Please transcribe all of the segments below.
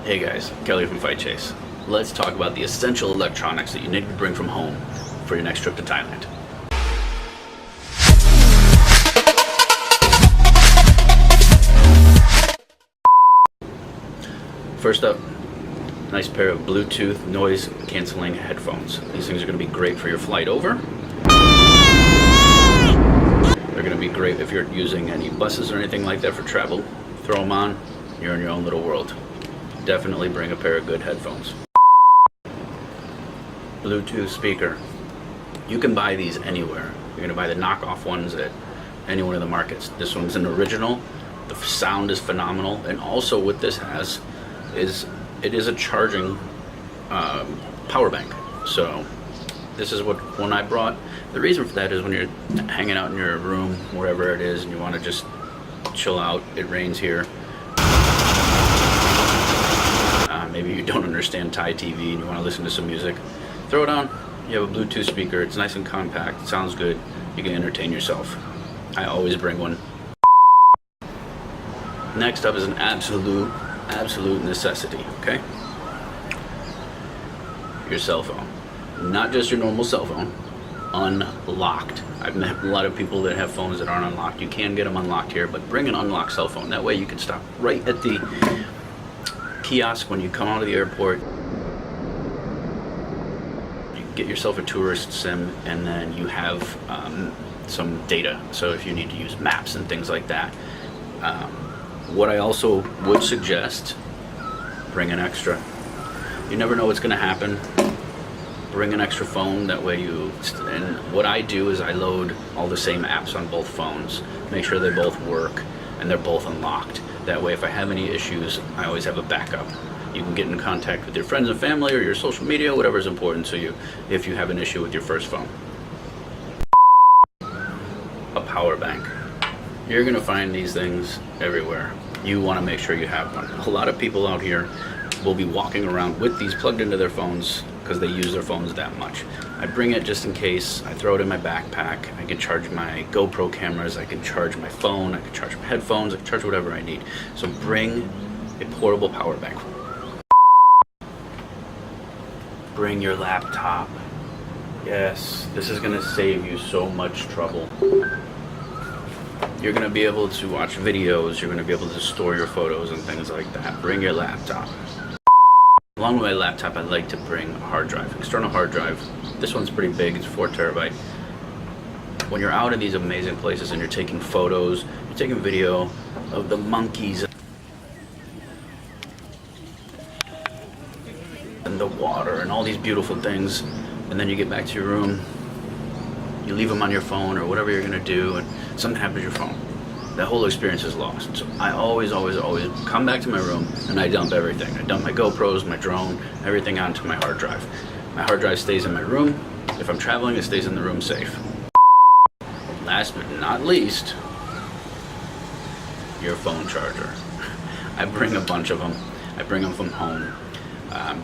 Hey guys, Kelly from Fight Chase. Let's talk about the essential electronics that you need to bring from home for your next trip to Thailand. First up, nice pair of Bluetooth noise canceling headphones. These things are going to be great for your flight over. They're going to be great if you're using any buses or anything like that for travel. Throw them on, you're in your own little world. Definitely bring a pair of good headphones. Bluetooth speaker. You can buy these anywhere. You're going to buy the knockoff ones at any one of the markets. This one's an original. The sound is phenomenal. And also what this has is it is a charging power bank. So this is what one I brought. The reason for that is when you're hanging out in your room, wherever it is, and you want to just chill out. It rains here. Maybe you don't understand Thai TV and you want to listen to some music. Throw it on. You have a Bluetooth speaker. It's nice and compact. It sounds good. You can entertain yourself. I always bring one. Next up is an absolute necessity, okay? Your cell phone. Not just your normal cell phone. Unlocked. I've met a lot of people that have phones that aren't unlocked. You can get them unlocked here, but bring an unlocked cell phone. That way you can stop right at the kiosk when you come out of the airport. You get yourself a tourist SIM, and then you have some data. So if you need to use maps and things like that. What I also would suggest, bring an extra. You never know what's going to happen. Bring an extra phone. That way and what I do is I load all the same apps on both phones. Make sure they both work and they're both unlocked. That way if I have any issues, I always have a backup. You can get in contact with your friends and family or your social media, whatever is important to you, if you have an issue with your first phone. A power bank. You're going to find these things everywhere. You want to make sure you have one. A lot of people out here will be walking around with these plugged into their phones because they use their phones that much. I bring it just in case. I throw it in my backpack. I can charge my GoPro cameras. I can charge my phone. I can charge my headphones. I can charge whatever I need. So bring a portable power bank. Bring your laptop. Yes, this is going to save you so much trouble. You're going to be able to watch videos. You're going to be able to store your photos and things like that. Bring your laptop. Along with my laptop, I like to bring a hard drive, external hard drive. This one's pretty big, it's 4 terabyte. When you're out in these amazing places and you're taking photos, you're taking video of the monkeys and the water and all these beautiful things, and then you get back to your room, you leave them on your phone or whatever you're gonna do, and something happens to your phone. That whole experience is lost. So I always come back to my room and I dump everything. I dump my GoPros, my drone, everything onto my hard drive. My hard drive stays in my room. If I'm traveling, it stays in the room safe. Last but not least, your phone charger. I bring a bunch of them. I bring them from home.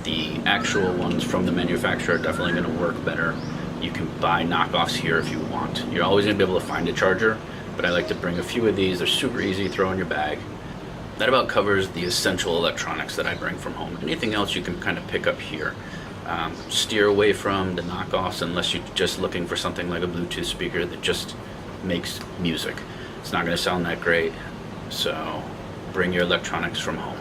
The actual ones from the manufacturer are definitely going to work better. You can buy knockoffs here if you want. You're always going to be able to find a charger. But I like to bring a few of these. They're super easy, throw in your bag. That about covers the essential electronics that I bring from home. Anything else you can kind of pick up here. Steer away from the knockoffs unless you're just looking for something like a Bluetooth speaker that just makes music. It's not going to sound that great, so bring your electronics from home.